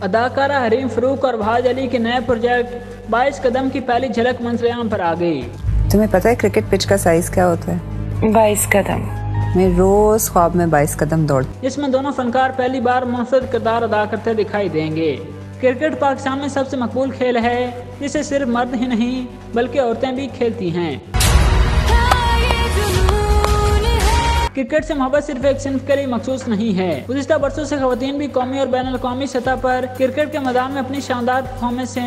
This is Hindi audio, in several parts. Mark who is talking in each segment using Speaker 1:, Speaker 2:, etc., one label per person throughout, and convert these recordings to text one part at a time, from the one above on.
Speaker 1: अदाकारा हरीम फरूक और भाज अली के नए प्रोजेक्ट 22 कदम की पहली झलक मंजरेआम पर आ गई।
Speaker 2: तुम्हें पता है क्रिकेट पिच का साइज क्या होता है?
Speaker 3: 22 कदम।
Speaker 2: मैं रोज ख्वाब में 22 कदम दौड़।
Speaker 1: इसमें दोनों फनकार पहली बार मुनफरद किरदार अदा करते दिखाई देंगे। क्रिकेट पाकिस्तान में सबसे मकबूल खेल है जिसे सिर्फ मर्द ही नहीं बल्कि औरतें भी खेलती हैं। क्रिकेट से मोहब्बत सिर्फ एक सिंफ के लिए मखसूस नहीं है। गुज़िश्ता बरसों से खवातीन भी कौमी और बैनुल अक़वामी सतह पर क्रिकेट के मैदान में अपनी शानदार परफॉर्मेंस से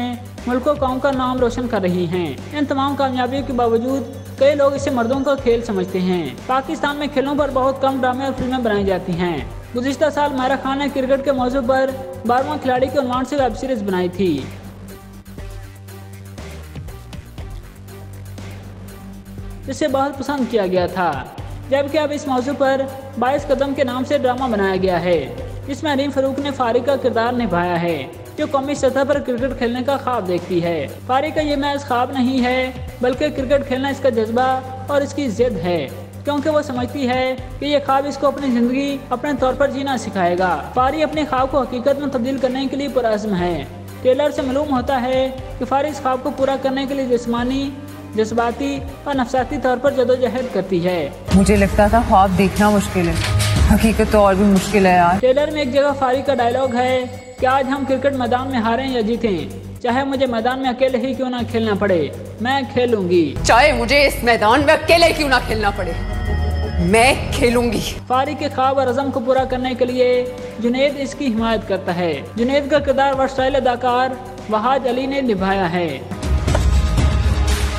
Speaker 1: मुल्क व कौम का नाम रोशन कर रही हैं। इन तमाम कामयाबियों के बावजूद कई लोग इसे मर्दों का खेल समझते हैं। पाकिस्तान में खेलों पर बहुत कम ड्रामे और फिल्में बनाई जाती हैं। गुज़िश्ता साल मायरा खान ने क्रिकेट के मौजू पर 12वां खिलाड़ी के उन्वान से वेब सीरीज बनाई थी। इसे बहुत पसंद किया गया था, जबकि अब इस मौजू पर 22 कदम के नाम से ड्रामा बनाया गया है जिसमें हरीम फरूक ने फारिक का किरदार निभाया है जो कौमी सतह पर क्रिकेट खेलने का ख्वाब देखती है। फारिक का ये महज ख्वाब नहीं है बल्कि क्रिकेट खेलना इसका जज्बा और इसकी जिद है, क्योंकि वो समझती है कि ये ख्वाब इसको अपनी ज़िंदगी अपने तौर पर जीना सिखाएगा। फारिक अपने ख्वाब को हकीकत में तब्दील करने के लिए पुरअज़्म है। ट्रेलर से मालूम होता है कि फारिक इस ख्वाब को पूरा करने के लिए जिस्मानी, जज्बाती और नफसाती तौर पर जदोजहद करती है।
Speaker 2: मुझे लगता था ख्वाब देखना मुश्किल है, हकीकत तो और भी मुश्किल है यार।
Speaker 1: ट्रेलर में एक जगह फारिक का डायलॉग है कि आज हम क्रिकेट मैदान में हारें या जीतें, चाहे मुझे मैदान में अकेले ही क्यों ना खेलना पड़े, मैं खेलूंगी।
Speaker 3: चाहे मुझे इस मैदान में अकेले क्यों ना खेलना पड़े, मैं खेलूंगी।
Speaker 1: फारिक के ख्वाब और अज़म को पूरा करने के लिए जुनैद इसकी हिमायत करता है। जुनैद का किरदार वर्सटाइल अदाकार वहाज अली ने निभाया है।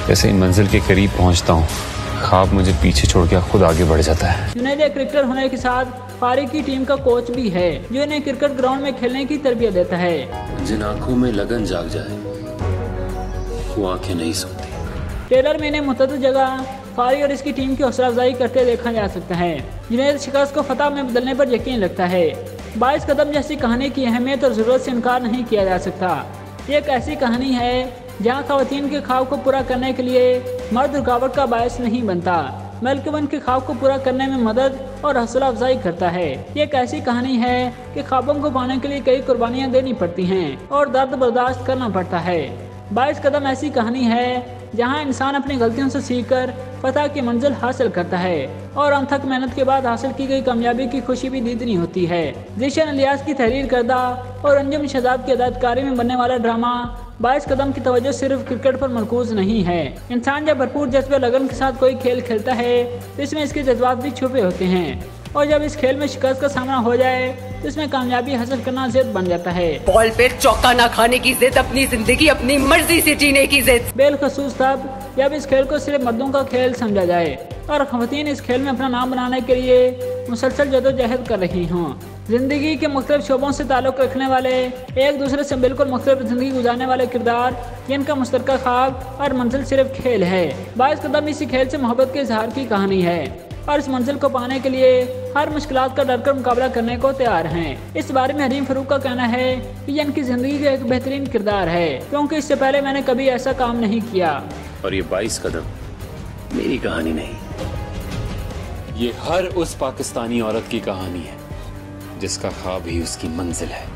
Speaker 4: जैसे इन मंजिल के करीब पहुंचता हूँ, ख्वाब मुझे पीछे छोड़ के खुद आगे बढ़ जाता है।
Speaker 1: जुनैद एक क्रिकेटर होने के साथ फारिक की टीम का कोच भी है जो इन्हें क्रिकेट ग्राउंड में खेलने की तरबियत देता है।
Speaker 5: जिन आंखों में लगन जाग जाए वो आंखें नहीं सोती।
Speaker 1: ट्रेलर में इन्हें मुतअद्दिद जगह फारिक और इसकी टीम की हौसला अफजाई करते देखा जा सकता है। जुनैद शिकस्त को फतह में बदलने पर यकीन रखता है। 22 कदम जैसी कहानी की अहमियत और ज़रूरत से इनकार नहीं किया जा सकता। ये एक ऐसी कहानी है जहाँ खवातीन के ख्वाब को पूरा करने के लिए मर्द रुकावट का बायस नहीं बनता, बल्कि उनके ख्वाब को पूरा करने में मदद और हौसला अफजाई करता है। ये एक ऐसी कहानी है कि ख्वाबों को पाने के लिए कई कुर्बानियाँ देनी पड़ती हैं और दर्द बर्दाश्त करना पड़ता है। 22 कदम ऐसी कहानी है जहाँ इंसान अपनी गलतियों से सीखकर फतह की मंजिल हासिल करता है और अनथक मेहनत के बाद हासिल की गई कामयाबी की खुशी भी दीदनी होती है। ज़ीशान इलियास की तहरीर करदा और अंजुम शहजाद की हिदायतकारी में बनने वाला ड्रामा 22 कदम की तवज्जो सिर्फ क्रिकेट पर मरकूज नहीं है। इंसान जब भरपूर जज्बे लगन के साथ कोई खेल खेलता है तो इसमें इसके जज्बात भी छुपे होते हैं, और जब इस खेल में शिकस्त का सामना हो जाए तो इसमें कामयाबी हासिल करना जिद बन जाता है।
Speaker 3: बॉल पे चौका ना खाने की जिद, अपनी जिंदगी अपनी मर्जी से जीने की जिद।
Speaker 1: बेलखसूस तब जब इस खेल को सिर्फ मर्दों का खेल समझा जाए और खवातीन इस खेल में अपना नाम बनाने के लिए मुसलसल जदोजहद कर रही हों। जिंदगी के मुख्तलिफ शोबों से ताल्लुक़ रखने वाले, एक दूसरे से बिल्कुल मुख्तलिफ जिंदगी गुजारने वाले किरदार, जिनका मुश्तरका ख्वाब और मंजिल सिर्फ खेल है। 22 कदम इसी खेल से मोहब्बत के इजहार की कहानी है और इस मंजिल को पाने के लिए हर मुश्किलात का डरकर मुकाबला करने को तैयार हैं। इस बारे में हरीम फरूक का कहना है कि ये इनकी जिंदगी का एक बेहतरीन किरदार है, क्योंकि इससे पहले मैंने कभी ऐसा काम नहीं किया।
Speaker 5: और ये 22 कदम मेरी कहानी नहीं,
Speaker 4: ये हर उस पाकिस्तानी औरत की कहानी है जिसका ख्वाब ही उसकी मंजिल है।